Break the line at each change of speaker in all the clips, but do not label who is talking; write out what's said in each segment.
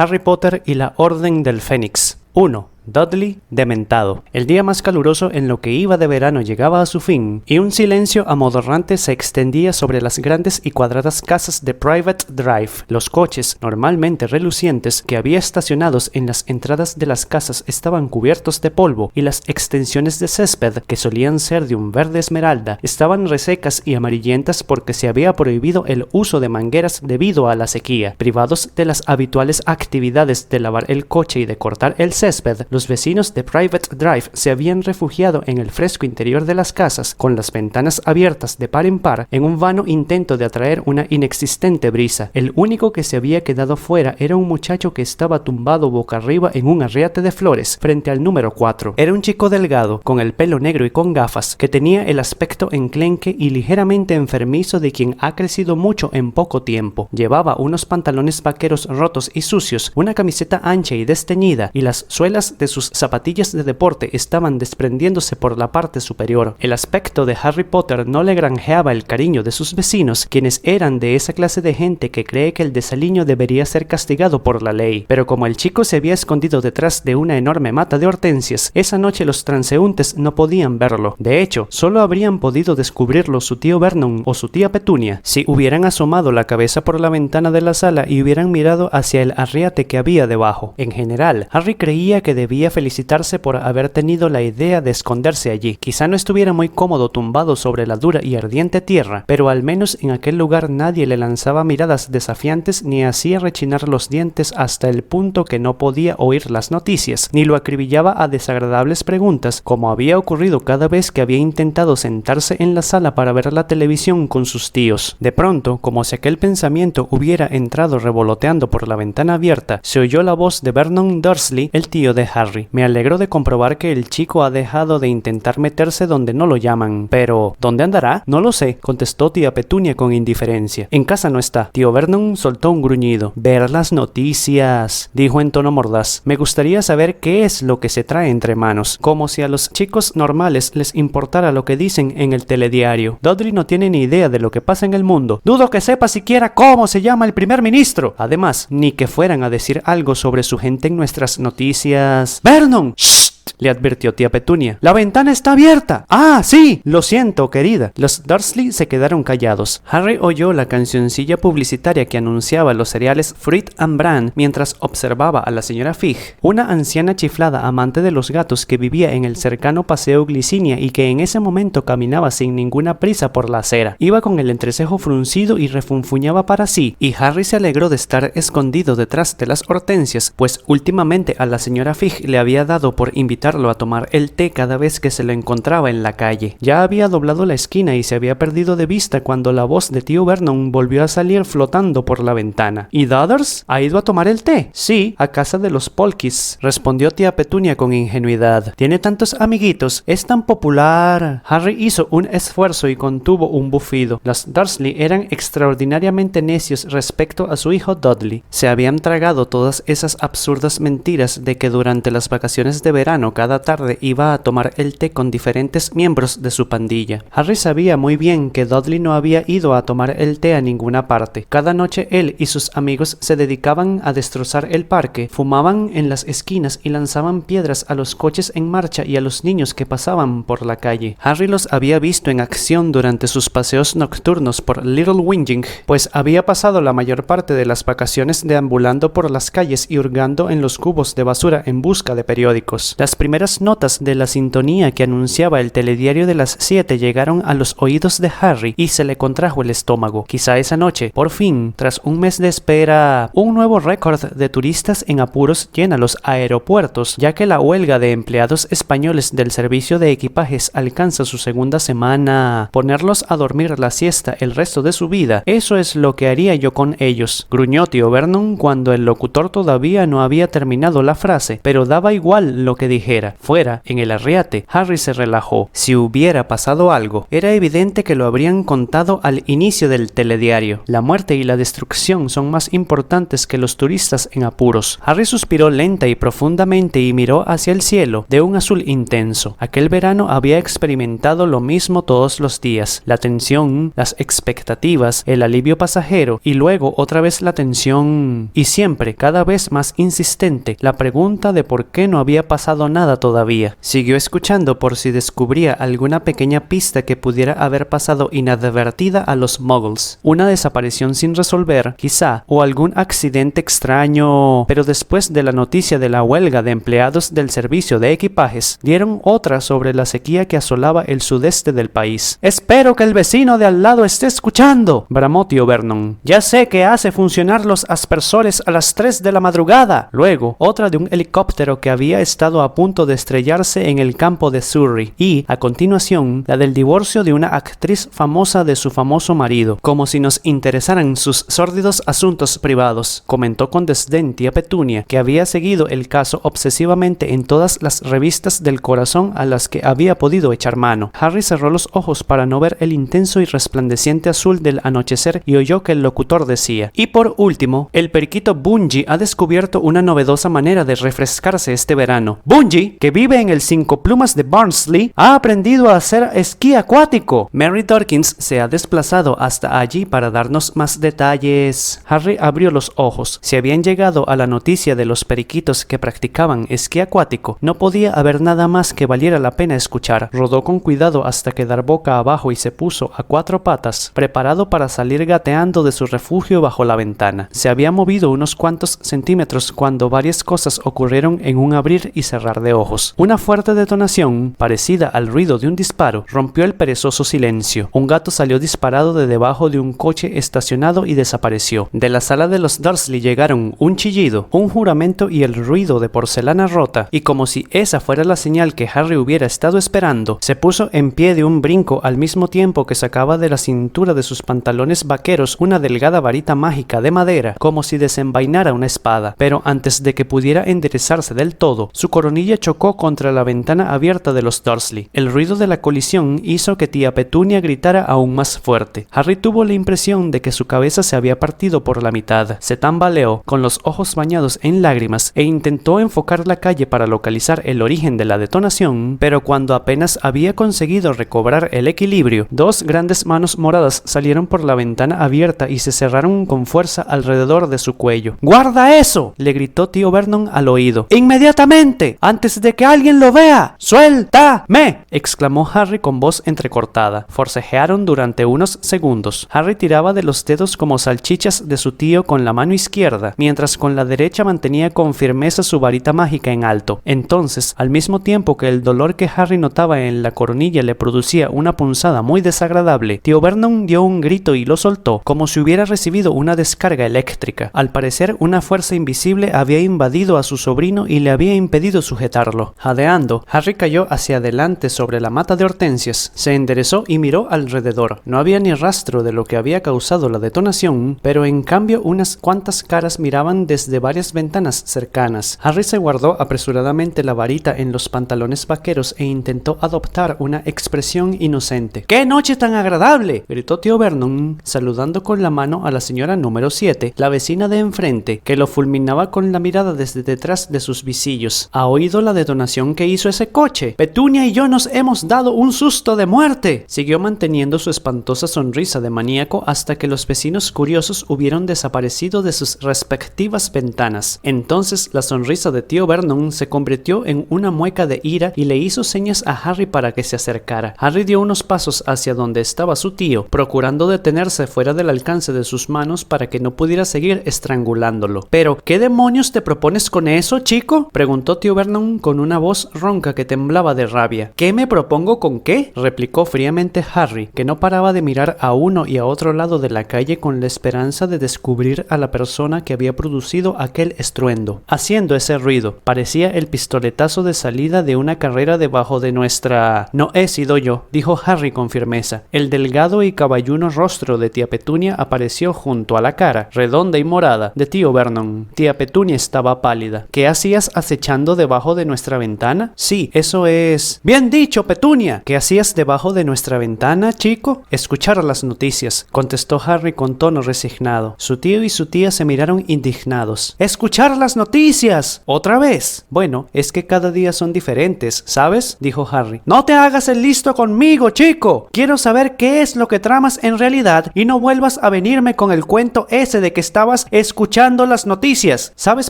Harry Potter y la Orden del Fénix. 1. Dudley, dementado. El día más caluroso en lo que iba de verano llegaba a su fin, y un silencio amodorrante se extendía sobre las grandes y cuadradas casas de Private Drive. Los coches, normalmente relucientes, que había estacionados en las entradas de las casas estaban cubiertos de polvo, y las extensiones de césped, que solían ser de un verde esmeralda, estaban resecas y amarillentas porque se había prohibido el uso de mangueras debido a la sequía. Privados de las habituales actividades de lavar el coche y de cortar el césped, los vecinos de Private Drive se habían refugiado en el fresco interior de las casas, con las ventanas abiertas de par en par, en un vano intento de atraer una inexistente brisa. El único que se había quedado fuera era un muchacho que estaba tumbado boca arriba en un arriate de flores, frente al número 4. Era un chico delgado, con el pelo negro y con gafas, que tenía el aspecto enclenque y ligeramente enfermizo de quien ha crecido mucho en poco tiempo. Llevaba unos pantalones vaqueros rotos y sucios, una camiseta ancha y desteñida, y las suelas de sus zapatillas de deporte estaban desprendiéndose por la parte superior. El aspecto de Harry Potter no le granjeaba el cariño de sus vecinos, quienes eran de esa clase de gente que cree que el desaliño debería ser castigado por la ley. Pero como el chico se había escondido detrás de una enorme mata de hortensias, esa noche los transeúntes no podían verlo. De hecho, solo habrían podido descubrirlo su tío Vernon o su tía Petunia si hubieran asomado la cabeza por la ventana de la sala y hubieran mirado hacia el arriate que había debajo. En general, Harry creía que debía felicitarse por haber tenido la idea de esconderse allí. Quizá no estuviera muy cómodo tumbado sobre la dura y ardiente tierra, pero al menos en aquel lugar nadie le lanzaba miradas desafiantes ni hacía rechinar los dientes hasta el punto que no podía oír las noticias, ni lo acribillaba a desagradables preguntas, como había ocurrido cada vez que había intentado sentarse en la sala para ver la televisión con sus tíos. De pronto, como si aquel pensamiento hubiera entrado revoloteando por la ventana abierta, se oyó la voz de Vernon Dursley, el tío de Harry. Me alegro de comprobar que el chico ha dejado de intentar meterse donde no lo llaman. Pero, ¿dónde andará? No lo sé, contestó tía Petunia con indiferencia. En casa no está. Tío Vernon soltó un gruñido. Ver las noticias, dijo en tono mordaz. Me gustaría saber qué es lo que se trae entre manos. Como si a los chicos normales les importara lo que dicen en el telediario. Dudley no tiene ni idea de lo que pasa en el mundo. Dudo que sepa siquiera cómo se llama el primer ministro. Además, ni que fueran a decir algo sobre su gente en nuestras noticias. ¡Vernon! ¡Shh! Le advirtió tía Petunia. ¡La ventana está abierta! ¡Ah, sí! Lo siento, querida. Los Dursley se quedaron callados. Harry oyó la cancioncilla publicitaria que anunciaba los cereales Fruit and Bran mientras observaba a la señora Fig, una anciana chiflada amante de los gatos que vivía en el cercano paseo Glicinia y que en ese momento caminaba sin ninguna prisa por la acera. Iba con el entrecejo fruncido y refunfuñaba para sí, y Harry se alegró de estar escondido detrás de las hortensias, pues últimamente a la señora Fig le había dado por invitarlo a tomar el té cada vez que se lo encontraba en la calle. Ya había doblado la esquina y se había perdido de vista cuando la voz de tío Vernon volvió a salir flotando por la ventana. ¿Y Dudders? ¿Ha ido a tomar el té? Sí, a casa de los Polkis, respondió tía Petunia con ingenuidad. Tiene tantos amiguitos, es tan popular. Harry hizo un esfuerzo y contuvo un bufido. Los Dursley eran extraordinariamente necios respecto a su hijo Dudley. Se habían tragado todas esas absurdas mentiras de que durante las vacaciones de verano cada tarde iba a tomar el té con diferentes miembros de su pandilla. Harry sabía muy bien que Dudley no había ido a tomar el té a ninguna parte. Cada noche él y sus amigos se dedicaban a destrozar el parque, fumaban en las esquinas y lanzaban piedras a los coches en marcha y a los niños que pasaban por la calle. Harry los había visto en acción durante sus paseos nocturnos por Little Whinging, pues había pasado la mayor parte de las vacaciones deambulando por las calles y hurgando en los cubos de basura en busca de periódicos. Las primeras notas de la sintonía que anunciaba el telediario de las 7 llegaron a los oídos de Harry y se le contrajo el estómago. Quizá esa noche, por fin, tras un mes de espera, un nuevo récord de turistas en apuros llena los aeropuertos, ya que la huelga de empleados españoles del servicio de equipajes alcanza su segunda semana. Ponerlos a dormir la siesta el resto de su vida, eso es lo que haría yo con ellos, gruñó tío Vernon cuando el locutor todavía no había terminado la frase, pero daba igual lo que dijera. siquiera. Fuera, en el arriate, Harry se relajó. Si hubiera pasado algo, era evidente que lo habrían contado al inicio del telediario. La muerte y la destrucción son más importantes que los turistas en apuros. Harry suspiró lenta y profundamente y miró hacia el cielo, de un azul intenso. Aquel verano había experimentado lo mismo todos los días. La tensión, las expectativas, el alivio pasajero y luego otra vez la tensión y siempre, cada vez más insistente, la pregunta de por qué no había pasado nada todavía. Siguió escuchando por si descubría alguna pequeña pista que pudiera haber pasado inadvertida a los muggles. Una desaparición sin resolver, quizá, o algún accidente extraño. Pero después de la noticia de la huelga de empleados del servicio de equipajes, dieron otra sobre la sequía que asolaba el sudeste del país. «Espero que el vecino de al lado esté escuchando», bramó tío Vernon. «Ya sé que hace funcionar los aspersores a las 3 de la madrugada». Luego, otra de un helicóptero que había estado a punto de estrellarse en el campo de Surrey y, a continuación, la del divorcio de una actriz famosa de su famoso marido. «Como si nos interesaran sus sórdidos asuntos privados», comentó con desdén tía Petunia, que había seguido el caso obsesivamente en todas las revistas del corazón a las que había podido echar mano. Harry cerró los ojos para no ver el intenso y resplandeciente azul del anochecer y oyó que el locutor decía: «Y por último, el periquito Bungie ha descubierto una novedosa manera de refrescarse este verano. Bungie, que vive en el Cinco Plumas de Barnsley, ha aprendido a hacer esquí acuático. Mary Dawkins se ha desplazado hasta allí para darnos más detalles». Harry abrió los ojos. Si habían llegado a la noticia de los periquitos que practicaban esquí acuático, no podía haber nada más que valiera la pena escuchar. Rodó con cuidado hasta quedar boca abajo y se puso a 4 patas, preparado para salir gateando de su refugio bajo la ventana. Se había movido unos cuantos centímetros cuando varias cosas ocurrieron en un abrir y cerrar de ojos. Una fuerte detonación, parecida al ruido de un disparo, rompió el perezoso silencio. Un gato salió disparado de debajo de un coche estacionado y desapareció. De la sala de los Dursley llegaron un chillido, un juramento y el ruido de porcelana rota, y como si esa fuera la señal que Harry hubiera estado esperando, se puso en pie de un brinco al mismo tiempo que sacaba de la cintura de sus pantalones vaqueros una delgada varita mágica de madera, como si desenvainara una espada. Pero antes de que pudiera enderezarse del todo, su coronilla chocó contra la ventana abierta de los Dursley. El ruido de la colisión hizo que tía Petunia gritara aún más fuerte. Harry tuvo la impresión de que su cabeza se había partido por la mitad. Se tambaleó, con los ojos bañados en lágrimas, e intentó enfocar la calle para localizar el origen de la detonación, pero cuando apenas había conseguido recobrar el equilibrio, 2 grandes manos moradas salieron por la ventana abierta y se cerraron con fuerza alrededor de su cuello. «¡Guarda eso!», le gritó tío Vernon al oído. «¡Inmediatamente! ¡Antes de que alguien lo vea! ¡Suéltame!», exclamó Harry con voz entrecortada. Forcejearon durante unos segundos. Harry tiraba de los dedos como salchichas de su tío con la mano izquierda, mientras con la derecha mantenía con firmeza su varita mágica en alto. Entonces, al mismo tiempo que el dolor que Harry notaba en la coronilla le producía una punzada muy desagradable, tío Vernon dio un grito y lo soltó, como si hubiera recibido una descarga eléctrica. Al parecer, una fuerza invisible había invadido a su sobrino y le había impedido sujetarlo. Jadeando, Harry cayó hacia adelante sobre la mata de hortensias, se enderezó y miró alrededor. No había ni rastro de lo que había causado la detonación, pero en cambio unas cuantas caras miraban desde varias ventanas cercanas. Harry se guardó apresuradamente la varita en los pantalones vaqueros e intentó adoptar una expresión inocente. «¡Qué noche tan agradable!», gritó tío Vernon, saludando con la mano a la señora número 7, la vecina de enfrente, que lo fulminaba con la mirada desde detrás de sus visillos. «¿Ha oído la detonación que hizo ese coche? Petunia y yo nos hemos dado un susto de muerte». Siguió manteniendo su espantosa sonrisa de maníaco hasta que los vecinos curiosos hubieron desaparecido de sus respectivas ventanas. Entonces la sonrisa de tío Vernon se convirtió en una mueca de ira y le hizo señas a Harry para que se acercara. Harry dio unos pasos hacia donde estaba su tío, procurando detenerse fuera del alcance de sus manos para que no pudiera seguir estrangulándolo. «¿Pero qué demonios te propones con eso, chico?», preguntó tío Vernon con una voz ronca que temblaba de rabia. «¿Qué me propongo con qué?», replicó fríamente Harry, que no paraba de mirar a uno y a otro lado de la calle con la esperanza de descubrir a la persona que había producido aquel estruendo. Haciendo ese ruido, parecía el pistoletazo de salida de una carrera debajo de nuestra... «No he sido yo», dijo Harry con firmeza. El delgado y caballuno rostro de tía Petunia apareció junto a la cara, redonda y morada, de tío Vernon. Tía Petunia estaba pálida. «¿Qué hacías acechando debajo de nuestra ventana? Sí, eso es... Bien dicho, Petunia. ¿Qué hacías debajo de nuestra ventana, chico? Escuchar las noticias, contestó Harry con tono resignado. Su tío y su tía se miraron indignados. ¡Escuchar las noticias! ¿Otra vez? Bueno, es que cada día son diferentes, ¿sabes? Dijo Harry. No te hagas el listo conmigo, chico. Quiero saber qué es lo que tramas en realidad y no vuelvas a venirme con el cuento ese de que estabas escuchando las noticias. Sabes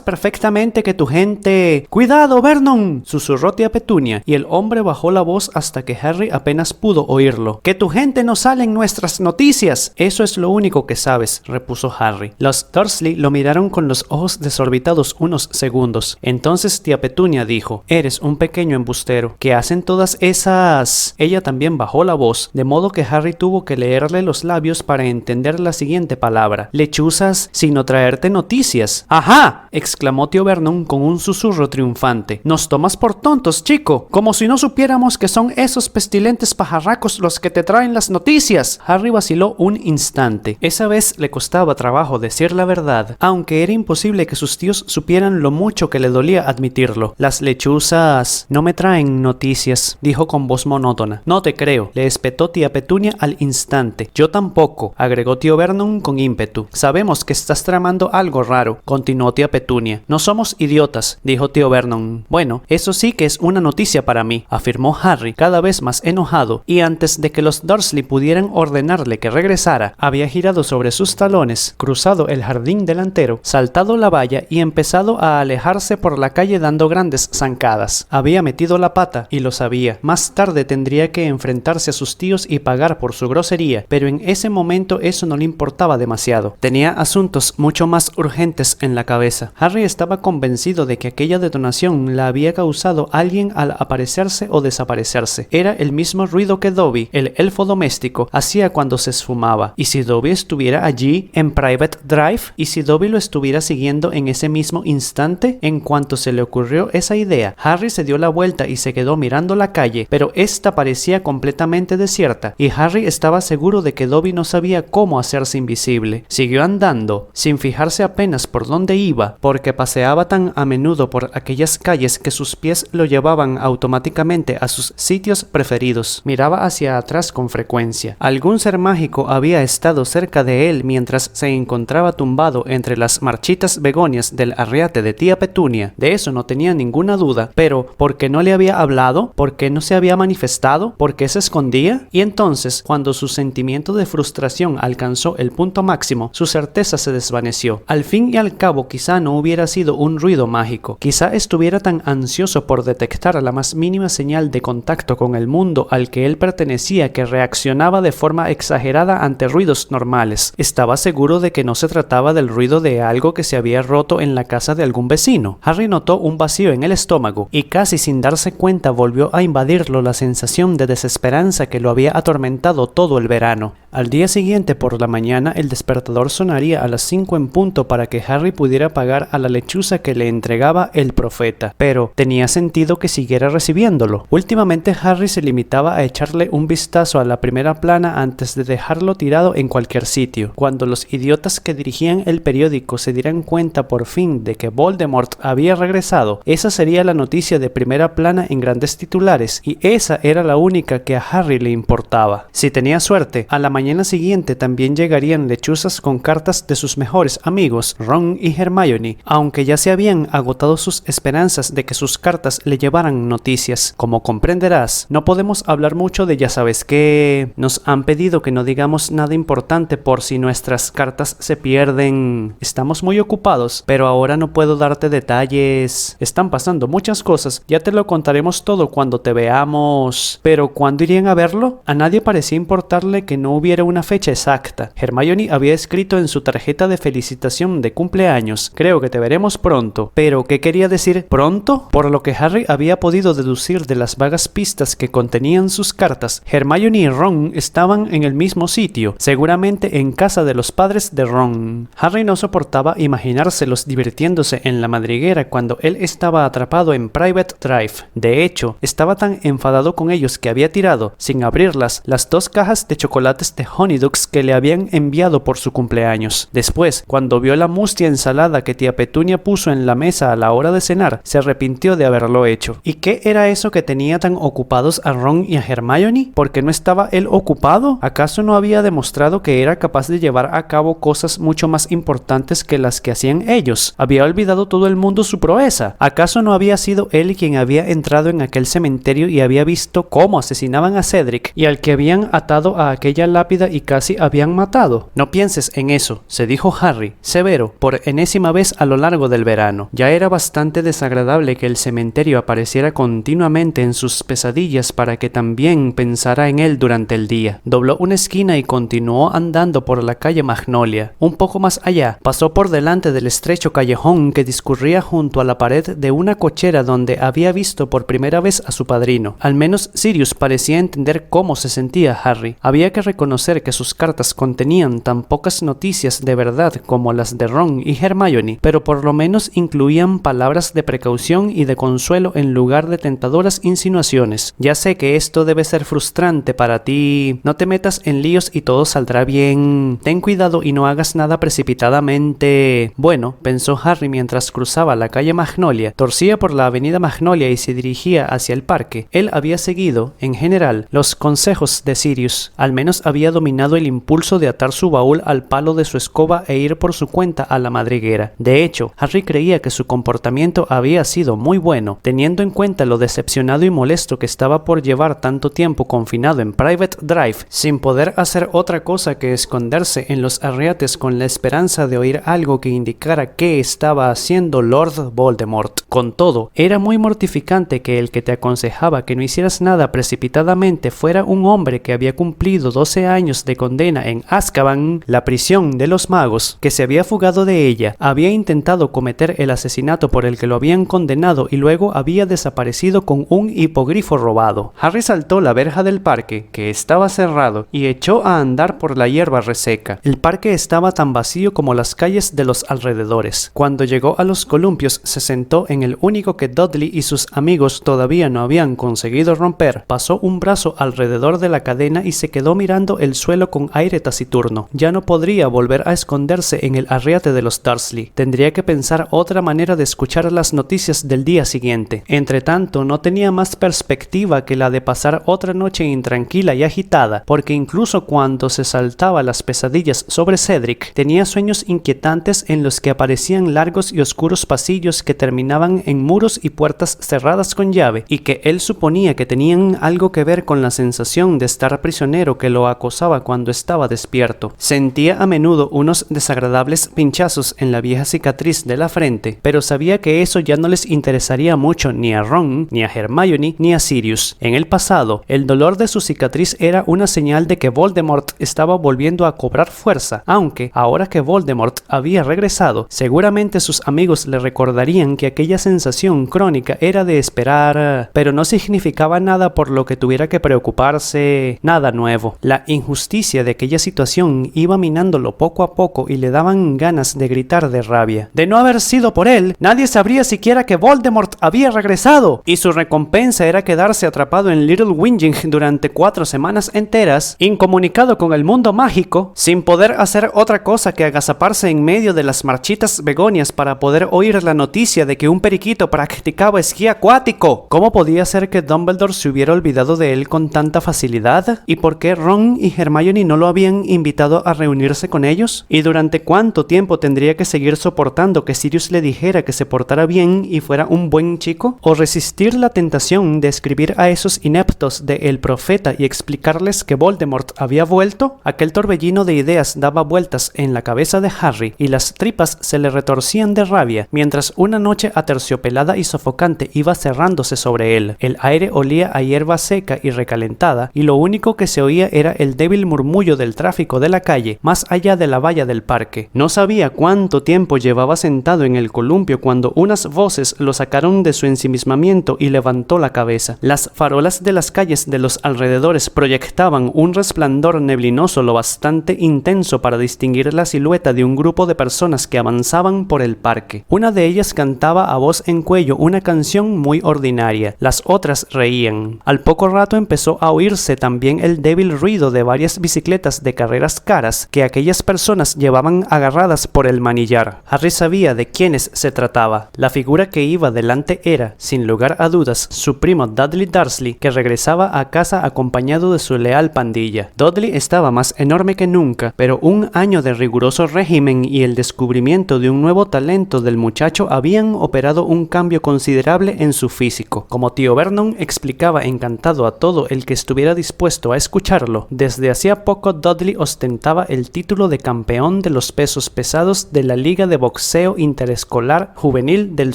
perfectamente que tu gente... ¡Cuidado, Vernon!, susurró tía Petunia, y el hombre bajó la voz hasta que Harry apenas pudo oírlo. ¡Que tu gente no sale en nuestras noticias! Eso es lo único que sabes, repuso Harry. Los Dursley lo miraron con los ojos desorbitados unos segundos. Entonces tía Petunia dijo: eres un pequeño embustero. ¿Qué hacen todas esas...? Ella también bajó la voz, de modo que Harry tuvo que leerle los labios para entender la siguiente palabra. Lechuzas, sino traerte noticias. ¡Ajá!, exclamó tío Vernon con un susurro triunfante. Nos tomas por tontos, chico, como si no supiéramos que son esos pestilentes pajarracos los que te traen las noticias. Harry vaciló un instante. Esa vez le costaba trabajo decir la verdad, aunque era imposible que sus tíos supieran lo mucho que le dolía admitirlo. Las lechuzas no me traen noticias, dijo con voz monótona. No te creo, le espetó tía Petunia al instante. Yo tampoco, agregó tío Vernon con ímpetu. Sabemos que estás tramando algo raro, continuó tía Petunia. No somos idiotas, dijo tío Vernon. Bueno, eso sí que es una noticia para mí, afirmó Harry, cada vez más enojado, y antes de que los Dursley pudieran ordenarle que regresara, había girado sobre sus talones, cruzado el jardín delantero, saltado la valla y empezado a alejarse por la calle dando grandes zancadas. Había metido la pata, y lo sabía. Más tarde tendría que enfrentarse a sus tíos y pagar por su grosería, pero en ese momento eso no le importaba demasiado. Tenía asuntos mucho más urgentes en la cabeza. Harry estaba convencido de que aquella detonación la había causado alguien al aparecerse o desaparecerse. Era el mismo ruido que Dobby, el elfo doméstico, hacía cuando se esfumaba. ¿Y si Dobby estuviera allí en Private Drive? ¿Y si Dobby lo estuviera siguiendo en ese mismo instante? En cuanto se le ocurrió esa idea, Harry se dio la vuelta y se quedó mirando la calle, pero esta parecía completamente desierta, y Harry estaba seguro de que Dobby no sabía cómo hacerse invisible. Siguió andando, sin fijarse apenas por dónde iba, porque paseaba tan a menudo por aquellas calles que sus pies lo llevaban automáticamente a sus sitios preferidos. Miraba hacia atrás con frecuencia. Algún ser mágico había estado cerca de él mientras se encontraba tumbado entre las marchitas begonias del arriate de tía Petunia. De eso no tenía ninguna duda, pero ¿por qué no le había hablado? ¿Por qué no se había manifestado? ¿Por qué se escondía? Y entonces, cuando su sentimiento de frustración alcanzó el punto máximo, su certeza se desvaneció. Al fin y al cabo, quizá no hubiera sido un ruido mágico. Quizá estuviera tan ansioso por detectar la más mínima señal de contacto con el mundo al que él pertenecía que reaccionaba de forma exagerada ante ruidos normales. Estaba seguro de que no se trataba del ruido de algo que se había roto en la casa de algún vecino. Harry notó un vacío en el estómago y casi sin darse cuenta volvió a invadirlo la sensación de desesperanza que lo había atormentado todo el verano. Al día siguiente por la mañana el despertador sonaría a las 5 en punto para que Harry pudiera pagar a la lechuza que le entregaba el profeta, pero tenía sentido que siguiera recibiéndolo. Últimamente Harry se limitaba a echarle un vistazo a la primera plana antes de dejarlo tirado en cualquier sitio. Cuando los idiotas que dirigían el periódico se dieran cuenta por fin de que Voldemort había regresado, esa sería la noticia de primera plana en grandes titulares, y esa era la única que a Harry le importaba. Si tenía suerte, a la mañana siguiente también llegarían lechuzas con cartas de sus mejores amigos, Ron y Hermione, aunque ya se habían agotado sus esperanzas de que sus cartas le llevaran noticias. Como comprenderás, no podemos hablar mucho de ya sabes qué. Nos han pedido que no digamos nada importante por si nuestras cartas se pierden. Estamos muy ocupados, pero ahora no puedo darte detalles. Están pasando muchas cosas, ya te lo contaremos todo cuando te veamos. Pero ¿cuándo irían a verlo? A nadie parecía importarle que no hubiera una fecha exacta. Hermione había escrito en su tarjeta de felicitación de cumpleaños: creo que te veremos pronto. Pero ¿qué quería decir pronto? Por lo que Harry había podido deducir de las vagas pistas que contenían sus cartas, Hermione y Ron estaban en el mismo sitio, seguramente en casa de los padres de Ron. Harry no soportaba imaginárselos divirtiéndose en la madriguera cuando él estaba atrapado en Private Drive. De hecho, estaba tan enfadado con ellos que había tirado, sin abrirlas, las 2 cajas de chocolates de Honeydukes que le habían enviado por su cumpleaños. Después, cuando vio la mustia ensalada que tía Petunia puso en la mesa a la hora de cenar, se arrepintió arrepintió de haberlo hecho. ¿Y qué era eso que tenía tan ocupados a Ron y a Hermione? ¿Por qué no estaba él ocupado? ¿Acaso no había demostrado que era capaz de llevar a cabo cosas mucho más importantes que las que hacían ellos? ¿Había olvidado todo el mundo su proeza? ¿Acaso no había sido él quien había entrado en aquel cementerio y había visto cómo asesinaban a Cedric y al que habían atado a aquella lápida y casi habían matado? No pienses en eso, se dijo Harry, severo, por enésima vez a lo largo del verano. Ya era bastante desagradable que el cementerio apareciera continuamente en sus pesadillas para que también pensara en él durante el día. Dobló una esquina y continuó andando por la calle Magnolia. Un poco más allá, pasó por delante del estrecho callejón que discurría junto a la pared de una cochera donde había visto por primera vez a su padrino. Al menos Sirius parecía entender cómo se sentía Harry. Había que reconocer que sus cartas contenían tan pocas noticias de verdad como las de Ron y Hermione, pero por lo menos incluían palabras de precaución y de consuelo en lugar de tentadoras insinuaciones. Ya sé que esto debe ser frustrante para ti. No te metas en líos y todo saldrá bien. Ten cuidado y no hagas nada precipitadamente. Bueno, pensó Harry mientras cruzaba la calle Magnolia, torcía por la avenida Magnolia y se dirigía hacia el parque. Él había seguido, en general, los consejos de Sirius. Al menos había dominado el impulso de atar su baúl al palo de su escoba e ir por su cuenta a la madriguera. De hecho, Harry creía que su comportamiento había sido muy bueno, teniendo en cuenta lo decepcionado y molesto que estaba por llevar tanto tiempo confinado en Private Drive, sin poder hacer otra cosa que esconderse en los arriates con la esperanza de oír algo que indicara qué estaba haciendo Lord Voldemort. Con todo, era muy mortificante que el que te aconsejaba que no hicieras nada precipitadamente fuera un hombre que había cumplido 12 años de condena en Azkaban, la prisión de los magos, que se había fugado de ella, había intentado cometer el asesinato por el que lo habían condenado y luego había desaparecido con un hipogrifo robado. Harry saltó la verja del parque, que estaba cerrado, y echó a andar por la hierba reseca. El parque estaba tan vacío como las calles de los alrededores. Cuando llegó a los columpios, se sentó en el único que Dudley y sus amigos todavía no habían conseguido romper, pasó un brazo alrededor de la cadena y se quedó mirando el suelo con aire taciturno. Ya no podría volver a esconderse en el arriate de los Dursley. Tendría que pensar otra manera de escuchar las noticias del día siguiente. Entretanto, no tenía más perspectiva que la de pasar otra noche intranquila y agitada, porque incluso cuando se saltaba las pesadillas sobre Cedric, tenía sueños inquietantes en los que aparecían largos y oscuros pasillos que terminaban en muros y puertas cerradas con llave, y que él suponía que tenían algo que ver con la sensación de estar prisionero que lo acosaba cuando estaba despierto. Sentía a menudo unos desagradables pinchazos en la vieja cicatriz de la frente, pero sabía que eso ya no les interesaría mucho ni a Ron, ni a Hermione, ni a Sirius. En el pasado, el dolor de su cicatriz era una señal de que Voldemort estaba volviendo a cobrar fuerza, aunque ahora que Voldemort había regresado, seguramente sus amigos le recordarían que aquella sensación crónica era de esperar, pero no significaba nada por lo que tuviera que preocuparse, nada nuevo. La injusticia de aquella situación iba minándolo poco a poco y le daban ganas de gritar de rabia. De no haber sido por él, nadie sabría siquiera que Voldemort había regresado, y su recompensa era quedarse atrapado en Little Whinging durante 4 semanas enteras, incomunicado con el mundo mágico, sin poder hacer otra cosa que agazaparse en medio de las marchitas begonias para poder oír la noticia de que un periquito practicaba esquí acuático. ¿Cómo podía ser que Dumbledore se hubiera olvidado de él con tanta facilidad? ¿Y por qué Ron y Hermione no lo habían invitado a reunirse con ellos? ¿Y durante cuánto tiempo tendría que seguir soportando que Sirius le dijera que se portara bien y fuera un buen chico? ¿O resistir la tentación de escribir a esos ineptos de El Profeta y explicarles que Voldemort había vuelto? Aquel torbellino de ideas daba vueltas en la cabeza de Harry y las tripas se le retorcían de rabia, mientras una noche aterciopelada y sofocante iba cerrándose sobre él. El aire olía a hierba seca y recalentada, y lo único que se oía era el débil murmullo del tráfico de la calle, más allá de la valla del parque. No sabía cuánto tiempo llevaba sentado en el columpio cuando unas voces lo sacaron de su ensimismamiento y levantó la cabeza. Las farolas de las calles de los alrededores proyectaban un resplandor neblinoso lo bastante intenso para distinguir la silueta de un grupo de personas que avanzaban por el parque. Una de ellas cantaba a voz en cuello una canción muy ordinaria. Las otras reían. Al poco rato empezó a oírse también el débil ruido de varias bicicletas de carreras caras que aquellas personas llevaban agarradas por el manillar. Harry sabía de quiénes se trataba. La figura que iba delante era, sin lugar a dudas, su primo Dudley Dursley, que regresaba a casa acompañado de su leal pandilla. Dudley estaba más enorme que nunca, pero un año de riguroso régimen y el descubrimiento de un nuevo talento del muchacho habían operado un cambio considerable en su físico. Como tío Vernon explicaba encantado a todo el que estuviera dispuesto a escucharlo, desde hacía poco Dudley ostentaba el título de campeón de los pesos pesados de la Liga de Boxeo Interescolar Juvenil del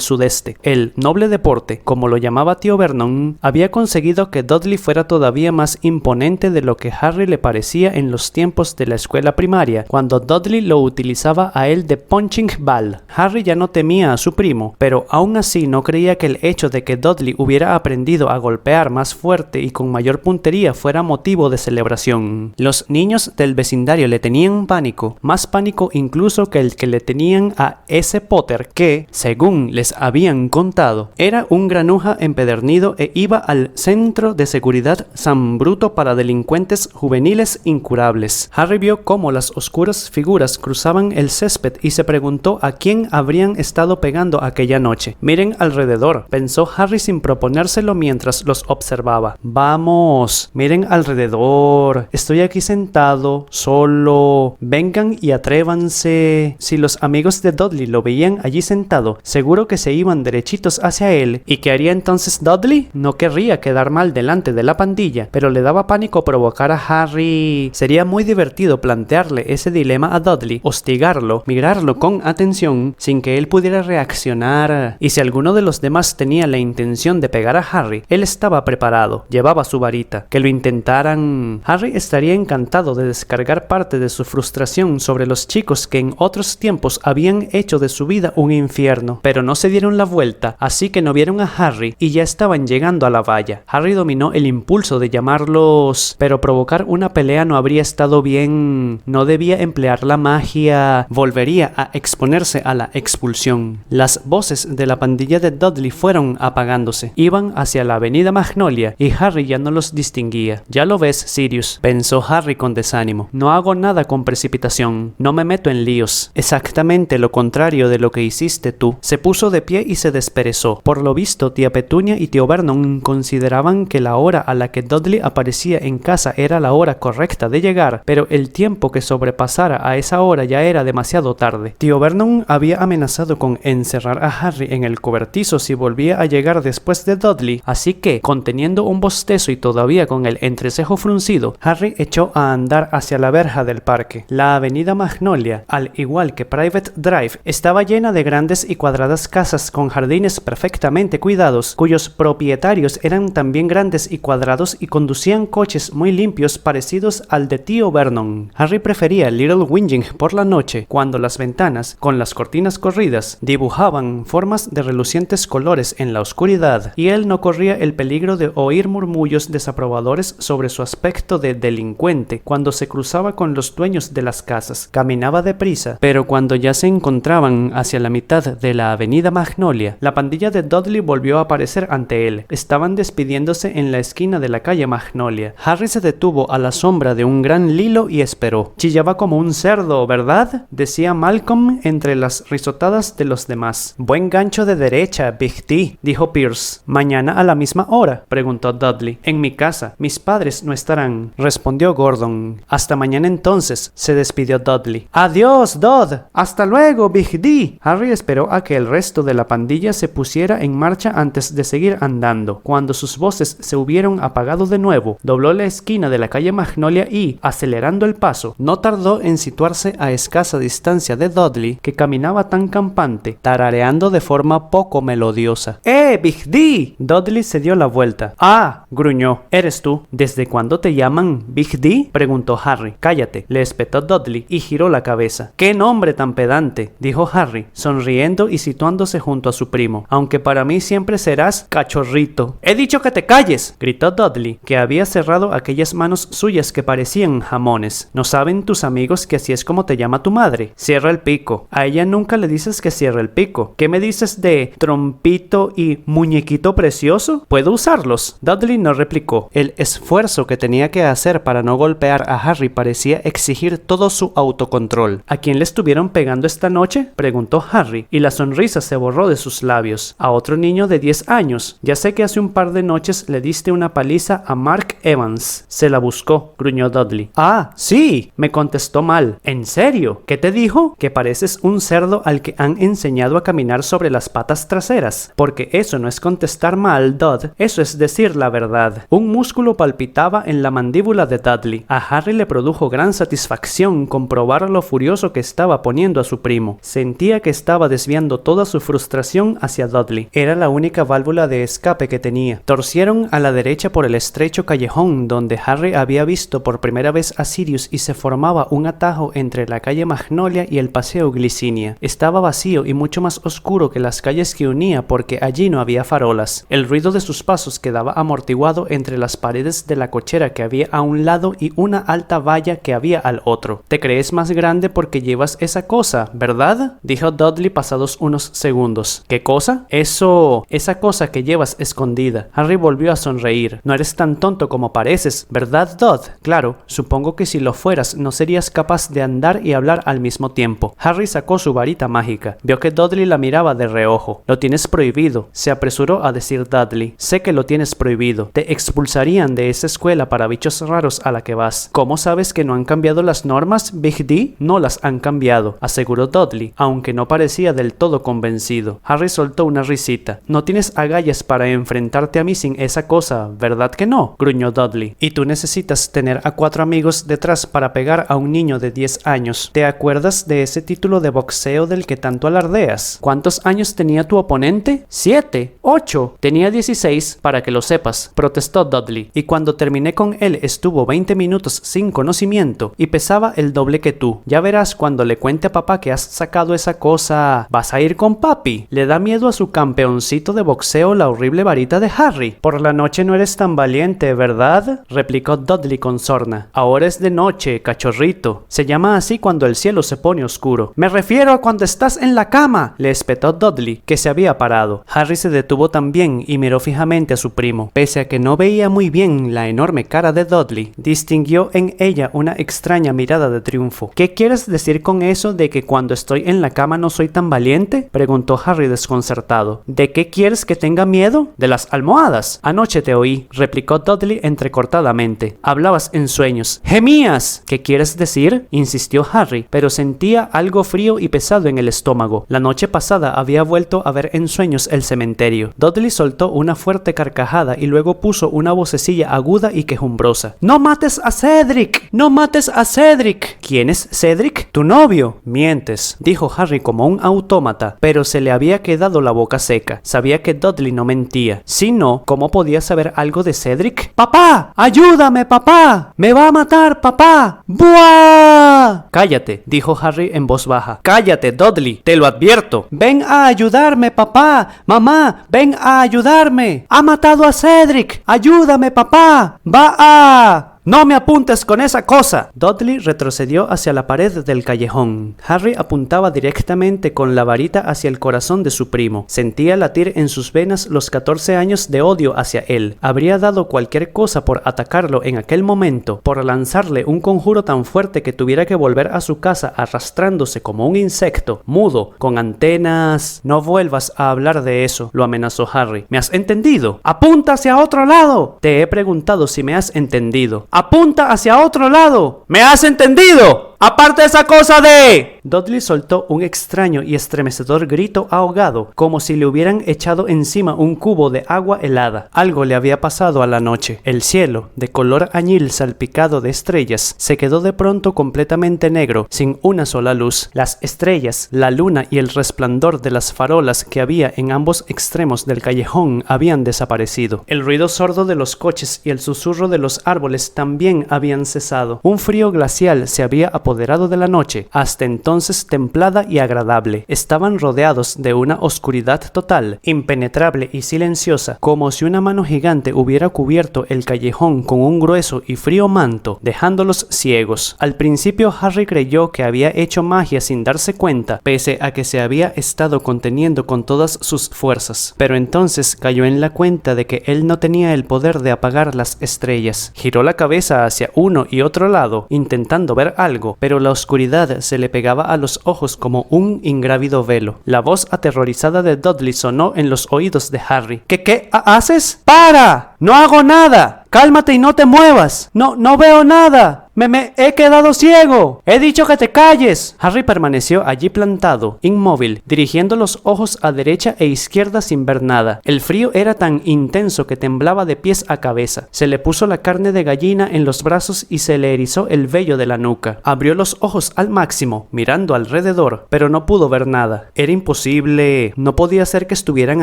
Sudeste. El noble deporte, como lo llamaba tío Vernon, había conseguido que Dudley fuera todavía más imponente de lo que Harry le parecía en los tiempos de la escuela primaria, cuando Dudley lo utilizaba a él de punching ball. Harry ya no temía a su primo, pero aún así no creía que el hecho de que Dudley hubiera aprendido a golpear más fuerte y con mayor puntería fuera motivo de celebración. Los niños del vecindario le tenían pánico, más pánico incluso que el que le tenían a S. Potter, que, según les habían contado, era un granuja empedernido e iba al centro de seguridad San Bruto para delincuentes juveniles incurables. Harry vio cómo las oscuras figuras cruzaban el césped y se preguntó a quién habrían estado pegando aquella noche. Miren alrededor, pensó Harry sin proponérselo mientras los observaba. Vamos, miren alrededor, estoy aquí sentado, solo, vengan y atrévanse. Si los amigos de Dudley lo veían allí sentado, seguro que se iban derechitos hacia él. ¿Y qué haría entonces Dudley? No querría quedar mal delante de la pandilla, pero le daba pánico provocar a Harry. Sería muy divertido plantearle ese dilema a Dudley, hostigarlo, mirarlo con atención sin que él pudiera reaccionar. Y si alguno de los demás tenía la intención de pegar a Harry, él estaba preparado, llevaba su varita. Que lo intentaran. Harry estaría encantado de descargar parte de su frustración sobre los chicos que en otros tiempos habían hecho de su vida un infierno, pero no se dieron la vuelta, así que no vieron a Harry y ya estaban llegando a la valla. Harry dominó el impulso de llamarlos, pero provocar una pelea no habría estado bien. No debía emplear la magia, volvería a exponerse a la expulsión. Las voces de la pandilla de Dudley fueron apagándose, iban hacia la avenida Magnolia y Harry ya no los distinguía. Ya lo ves, Sirius, pensó Harry con desánimo. No hago nada con precipitación, no me meto en líos. Exactamente lo contrario de lo que hiciste tú. Se puso de pie y se desperezó. Por lo visto, tía Petunia y tío Vernon consideraban que la hora a la que Dudley aparecía en casa era la hora correcta de llegar, pero el tiempo que sobrepasara a esa hora ya era demasiado tarde. Tío Vernon había amenazado con encerrar a Harry en el cobertizo si volvía a llegar después de Dudley, así que, conteniendo un bostezo y todavía con el entrecejo fruncido, Harry echó a andar hacia la verja del parque. La avenida Magnolia, al igual que Private Drive, estaba llena de grandes y cuadradas casas con jardines perfectamente cuidados, cuyos propietarios eran también grandes y cuadrados y conducían coches muy limpios parecidos al de tío Vernon. Harry prefería Little Whinging por la noche, cuando las ventanas, con las cortinas corridas, dibujaban formas de relucientes colores en la oscuridad, y él no corría el peligro de oír murmullos desaprobadores sobre su aspecto de delincuente cuando se cruzaba con los dueños de las casas. Caminaba deprisa, pero cuando ya se encontraban hacia la mitad de la avenida Magnolia, la pandilla de Dudley volvió a aparecer ante él. Estaban despidiéndose en la esquina de la calle Magnolia. Harry se detuvo a la sombra de un gran lilo y esperó. Chillaba como un cerdo, ¿verdad?, decía Malcolm entre las risotadas de los demás. Buen gancho de derecha, Big T, dijo Pierce. ¿Mañana a la misma hora?, preguntó Dudley. En mi casa. Mis padres no estarán, respondió Gordon. Hasta mañana entonces, se despidió Dudley. Adiós, Dud. Hasta luego, Big D. Harry esperó a que el resto de la pandilla se pusiera en marcha antes de seguir andando. Cuando sus voces se hubieron apagado de nuevo, dobló la esquina de la calle Magnolia y, acelerando el paso, no tardó en situarse a escasa distancia de Dudley, que caminaba tan campante, tarareando de forma poco melodiosa. Big D. Dudley se dio la vuelta. Ah, gruñó. ¿Eres tú? ¿Desde cuándo te llaman Big D?, preguntó Harry. Cállate, le espetó Dudley y giró la cabeza. ¡Qué nombre tan pedante!, dijo Harry, sonriendo y situándose junto a su primo. Aunque para mí siempre serás cachorrito. ¡He dicho que te calles!, gritó Dudley, que había cerrado aquellas manos suyas que parecían jamones. ¿No saben tus amigos que así es como te llama tu madre? Cierra el pico. A ella nunca le dices que cierre el pico. ¿Qué me dices de trompito y muñequito precioso? ¿Puedo usarlos? Dudley no replicó. El esfuerzo que tenía que hacer para no golpear a Harry parecía exigir todo su autocontrol. ¿A quién le estuvieron pegando esta noche?, preguntó Harry, y la sonrisa se borró de sus labios. A otro niño de 10 años. Ya sé que hace un par de noches le diste una paliza a Mark Evans. Se la buscó, gruñó Dudley. Ah, sí, me contestó mal. ¿En serio? ¿Qué te dijo? Que pareces un cerdo al que han enseñado a caminar sobre las patas traseras. Porque eso no es contestar mal, Dud. Eso es decir la verdad. Un músculo palpitaba en la mandíbula de Dudley. A Harry le produjo gran satisfacción comprobar lo furioso que estaba poniendo a su primo. Sentía que estaba desviando toda su frustración hacia Dudley. Era la única válvula de escape que tenía. Torcieron a la derecha por el estrecho callejón donde Harry había visto por primera vez a Sirius y se formaba un atajo entre la calle Magnolia y el paseo Glicinia. Estaba vacío y mucho más oscuro que las calles que unía porque allí no había farolas. El ruido de sus pasos quedaba amortiguado entre las paredes de la cochera que había a un lado y una alta valla que había al otro. Te crees más grande porque llevas esa cosa, ¿verdad? Dijo Dudley pasados unos segundos. ¿Qué cosa? Esa cosa que llevas escondida. Harry volvió a sonreír. No eres tan tonto como pareces, ¿verdad, Dud? Claro, supongo que si lo fueras no serías capaz de andar y hablar al mismo tiempo. Harry sacó su varita mágica. Vio que Dudley la miraba de reojo. Lo tienes prohibido, se apresuró a decir Dudley. Sé que lo tienes prohibido. Te expulsarían de esa escuela para bichos raros a la que vas. ¿Cómo sabes que no han cambiado las normas, Big D? No las han cambiado, aseguró Dudley, aunque no parecía del todo convencido. Harry soltó una risita. No tienes agallas para enfrentarte a mí sin esa cosa, ¿verdad que no? Gruñó Dudley. Y tú necesitas tener a 4 amigos detrás para pegar a un niño de 10 años. ¿Te acuerdas de ese título de boxeo del que tanto alardeas? ¿Cuántos años tenía tu oponente? 7, 8. Tenía 16, para que lo sepas, protestó Dudley. Y cuando terminé con él estuvo 20 minutos sin conocimiento y pesaba el doble que tú. Ya verás cuando le cuente a papá que has sacado esa cosa. ¿Vas a ir con papi? Le da miedo a su campeoncito de boxeo la horrible varita de Harry. Por la noche no eres tan valiente, ¿verdad? Replicó Dudley con sorna. Ahora es de noche, cachorrito. Se llama así cuando el cielo se pone oscuro. Me refiero a cuando estás en la cama, le espetó Dudley, que se había parado. Harry se detuvo también y miró fijamente a su primo. Pese a que no veía muy bien la enorme cara de Dudley, distinguió en ella una extraña mirada de triunfo. ¿Qué quieres decir con eso de que cuando estoy en la cama no soy tan valiente? Preguntó Harry desconcertado. ¿De qué quieres que tenga miedo? ¿De las almohadas? Anoche te oí, replicó Dudley entrecortadamente. Hablabas en sueños. ¡Gemías! ¿Qué quieres decir? Insistió Harry, pero sentía algo frío y pesado en el estómago. La noche pasada había vuelto a ver en sueños el cementerio. Dudley soltó una fuerte carcajada y luego puso una vocecilla aguda y quejumbrosa. ¡No mates a Cedric! ¡No mates a Cedric! ¿Quién es Cedric? ¿Tu novio? Mientes, dijo Harry como un autómata, pero se le había quedado la boca seca. Sabía que Dudley no mentía. Si no, ¿cómo podía saber algo de Cedric? ¡Papá! ¡Ayúdame, papá! ¡Me va a matar, papá! ¡Buah! Cállate, dijo Harry en voz baja. Cállate, Dudley, te lo advierto. Ven a ayudarme, papá. Mamá, ven a ayudarme. Ha matado a Cedric. Ayúdame, papá. Va a... ¡No me apuntes con esa cosa! Dudley retrocedió hacia la pared del callejón. Harry apuntaba directamente con la varita hacia el corazón de su primo. Sentía latir en sus venas los 14 años de odio hacia él. Habría dado cualquier cosa por atacarlo en aquel momento, por lanzarle un conjuro tan fuerte que tuviera que volver a su casa arrastrándose como un insecto, mudo, con antenas. No vuelvas a hablar de eso, lo amenazó Harry. ¿Me has entendido? ¡Apunta hacia otro lado! Te he preguntado si me has entendido. ¡Apunta hacia otro lado! ¿Me has entendido? ¡Aparte esa cosa de...! Dudley soltó un extraño y estremecedor grito ahogado, como si le hubieran echado encima un cubo de agua helada. Algo le había pasado a la noche. El cielo, de color añil salpicado de estrellas, se quedó de pronto completamente negro, sin una sola luz. Las estrellas, la luna y el resplandor de las farolas que había en ambos extremos del callejón habían desaparecido. El ruido sordo de los coches y el susurro de los árboles también habían cesado. Un frío glacial se había apoderado de la noche, hasta entonces templada y agradable. Estaban rodeados de una oscuridad total, impenetrable y silenciosa, como si una mano gigante hubiera cubierto el callejón con un grueso y frío manto, dejándolos ciegos. Al principio Harry creyó que había hecho magia sin darse cuenta, pese a que se había estado conteniendo con todas sus fuerzas, pero entonces cayó en la cuenta de que él no tenía el poder de apagar las estrellas. Giró la cabeza hacia uno y otro lado, intentando ver algo, tiempo, pero la oscuridad se le pegaba a los ojos como un ingrávido velo. La voz aterrorizada de Dudley sonó en los oídos de Harry. ¿Qué haces? ¡Para! ¡No hago nada! ¡Cálmate y no te muevas! ¡No veo nada! ¡Me he quedado ciego! ¡He dicho que te calles! Harry permaneció allí plantado, inmóvil, dirigiendo los ojos a derecha e izquierda sin ver nada. El frío era tan intenso que temblaba de pies a cabeza. Se le puso la carne de gallina en los brazos y se le erizó el vello de la nuca. Abrió los ojos al máximo, mirando alrededor, pero no pudo ver nada. Era imposible. No podía ser que estuvieran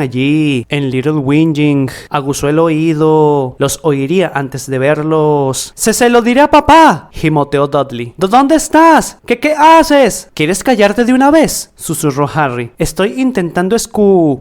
allí, en Little Whinging. Aguzó el oído. Los oiría antes de verlos. ¡Se lo diré a papá! Gimoteó Dudley. ¿Dónde estás? ¿Qué haces? ¿Quieres callarte de una vez? Susurró Harry. Estoy intentando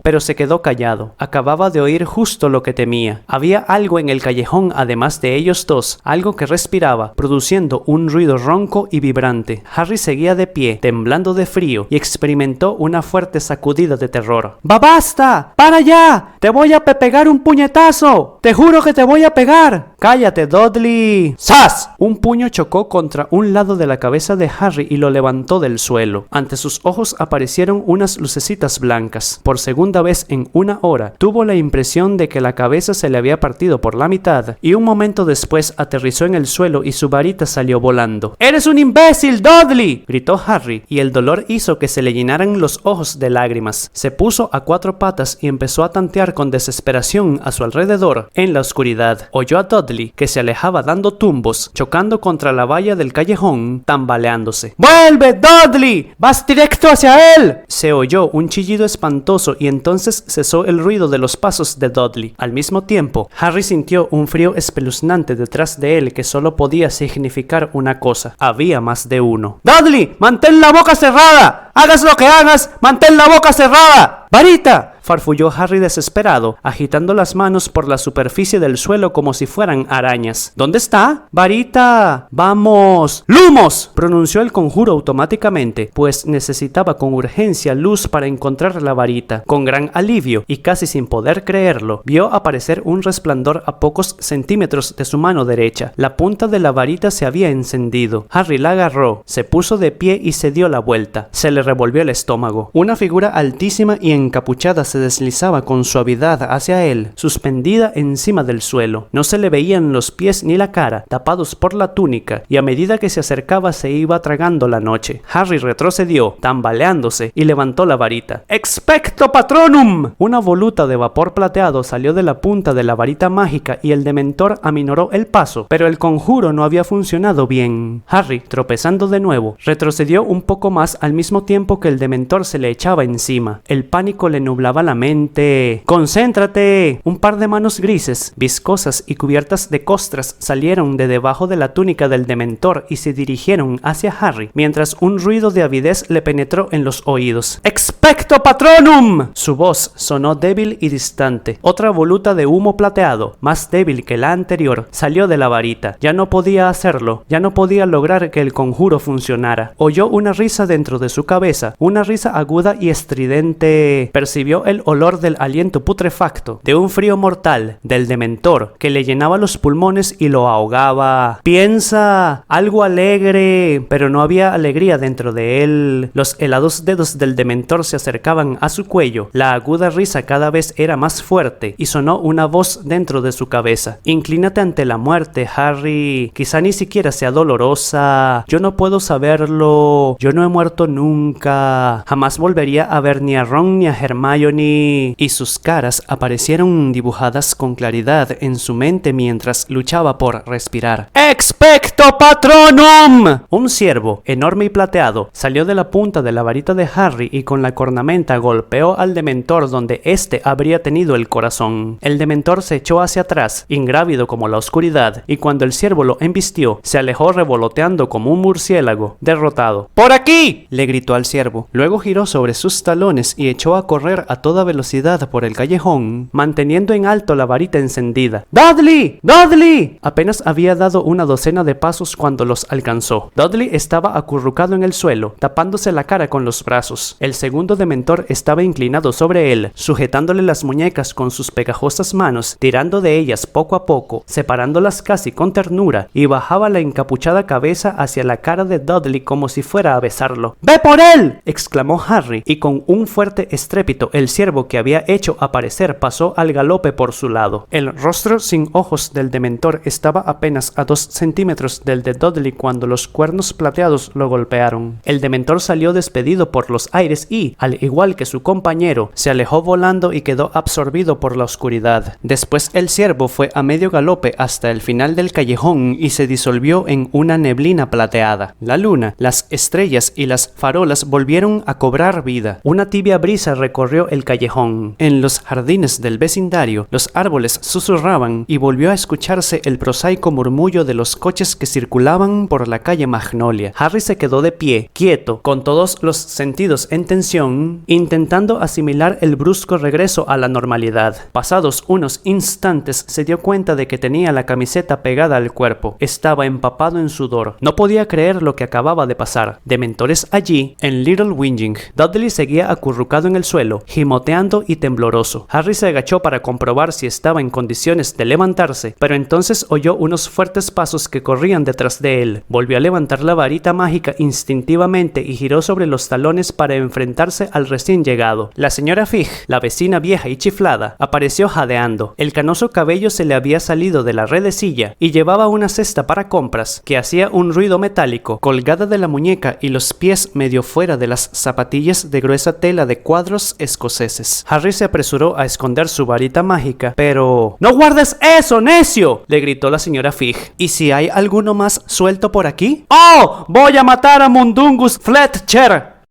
pero se quedó callado. Acababa de oír justo lo que temía. Había algo en el callejón además de ellos dos, algo que respiraba, produciendo un ruido ronco y vibrante. Harry seguía de pie, temblando de frío, y experimentó una fuerte sacudida de terror. ¡Basta! ¡Para ya! ¡Te voy a pegar un puñetazo! ¡Te juro que te voy a pegar! ¡Cállate, Dudley! ¡Zas! Un puño chocó contra un lado de la cabeza de Harry y lo levantó del suelo. Ante sus ojos aparecieron unas lucecitas blancas. Por segunda vez en una hora, tuvo la impresión de que la cabeza se le había partido por la mitad, y un momento después aterrizó en el suelo y su varita salió volando. ¡Eres un imbécil, Dudley!, gritó Harry, y el dolor hizo que se le llenaran los ojos de lágrimas. Se puso a cuatro patas y empezó a tantear con desesperación a su alrededor, en la oscuridad. Oyó a Dudley, que se alejaba dando tumbos, chocando contra la valla del callejón, tambaleándose. ¡Vuelve, Dudley! ¡Vas directo hacia él! Se oyó un chillido espantoso y entonces cesó el ruido de los pasos de Dudley. Al mismo tiempo, Harry sintió un frío espeluznante detrás de él que solo podía significar una cosa. Había más de uno. ¡Dudley! ¡Mantén la boca cerrada! ¡Hagas lo que hagas! ¡Mantén la boca cerrada! ¡Varita!, farfulló Harry desesperado, agitando las manos por la superficie del suelo como si fueran arañas. ¿Dónde está? ¡Varita! ¡Vamos! ¡Lumos!, pronunció el conjuro automáticamente, pues necesitaba con urgencia luz para encontrar la varita. Con gran alivio, y casi sin poder creerlo, vio aparecer un resplandor a pocos centímetros de su mano derecha. La punta de la varita se había encendido. Harry la agarró, se puso de pie y se dio la vuelta. Se le revolvió el estómago. Una figura altísima y encapuchada se deslizaba con suavidad hacia él, suspendida encima del suelo. No se le veían los pies ni la cara, tapados por la túnica, y a medida que se acercaba se iba tragando la noche. Harry retrocedió, tambaleándose, y levantó la varita. ¡Expecto Patronum! Una voluta de vapor plateado salió de la punta de la varita mágica y el dementor aminoró el paso, pero el conjuro no había funcionado bien. Harry, tropezando de nuevo, retrocedió un poco más al mismo tiempo que el dementor se le echaba encima. El pánico le nublaba la mente. ¡Concéntrate! Un par de manos grises, viscosas y cubiertas de costras salieron de debajo de la túnica del dementor y se dirigieron hacia Harry, mientras un ruido de avidez le penetró en los oídos. ¡Expecto Patronum! Su voz sonó débil y distante. Otra voluta de humo plateado, más débil que la anterior, salió de la varita. Ya no podía hacerlo, ya no podía lograr que el conjuro funcionara. Oyó una risa dentro de su cabeza, una risa aguda y estridente. Percibió el olor del aliento putrefacto, de un frío mortal, del dementor, que le llenaba los pulmones y lo ahogaba. ¡Piensa! Algo alegre. Pero no había alegría dentro de él. Los helados dedos del dementor se acercaban a su cuello. La aguda risa cada vez era más fuerte, y sonó una voz dentro de su cabeza. Inclínate ante la muerte, Harry. Quizá ni siquiera sea dolorosa. Yo no puedo saberlo. Yo no he muerto nunca. Jamás volvería a ver ni a Ron ni a Hermione. Y sus caras aparecieron dibujadas con claridad en su mente mientras luchaba por respirar. ¡Expecto Patronum! Un ciervo, enorme y plateado, salió de la punta de la varita de Harry y con la cornamenta golpeó al dementor donde éste habría tenido el corazón. El dementor se echó hacia atrás, ingrávido como la oscuridad, y cuando el ciervo lo embistió, se alejó revoloteando como un murciélago, derrotado. ¡Por aquí!, le gritó al ciervo. Luego giró sobre sus talones y echó a correr a toda toda velocidad por el callejón, manteniendo en alto la varita encendida. ¡Dudley! ¡Dudley! Apenas había dado una docena de pasos cuando los alcanzó. Dudley estaba acurrucado en el suelo, tapándose la cara con los brazos. El segundo dementor estaba inclinado sobre él, sujetándole las muñecas con sus pegajosas manos, tirando de ellas poco a poco, separándolas casi con ternura, y bajaba la encapuchada cabeza hacia la cara de Dudley como si fuera a besarlo. ¡Ve por él!, exclamó Harry, y con un fuerte estrépito el ciervo que había hecho aparecer pasó al galope por su lado. El rostro sin ojos del dementor estaba apenas a 2 centímetros del de Dudley cuando los cuernos plateados lo golpearon. El dementor salió despedido por los aires y, al igual que su compañero, se alejó volando y quedó absorbido por la oscuridad. Después el ciervo fue a medio galope hasta el final del callejón y se disolvió en una neblina plateada. La luna, las estrellas y las farolas volvieron a cobrar vida. Una tibia brisa recorrió el callejón. En los jardines del vecindario, los árboles susurraban y volvió a escucharse el prosaico murmullo de los coches que circulaban por la calle Magnolia. Harry se quedó de pie, quieto, con todos los sentidos en tensión, intentando asimilar el brusco regreso a la normalidad. Pasados unos instantes se dio cuenta de que tenía la camiseta pegada al cuerpo. Estaba empapado en sudor. No podía creer lo que acababa de pasar. Dementores allí, en Little Whinging. Dudley seguía acurrucado en el suelo, gimoteando y tembloroso. Harry se agachó para comprobar si estaba en condiciones de levantarse, pero entonces oyó unos fuertes pasos que corrían detrás de él. Volvió a levantar la varita mágica instintivamente y giró sobre los talones para enfrentarse al recién llegado. La señora Fig, la vecina vieja y chiflada, apareció jadeando. El canoso cabello se le había salido de la redecilla y llevaba una cesta para compras que hacía un ruido metálico, colgada de la muñeca y los pies medio fuera de las zapatillas de gruesa tela de cuadros escoceses. Harry se apresuró a esconder su varita mágica, pero... ¡No guardes eso, necio!, le gritó la señora Fig. ¿Y si hay alguno más suelto por aquí? ¡Oh! ¡Voy a matar a Mundungus Fletcher!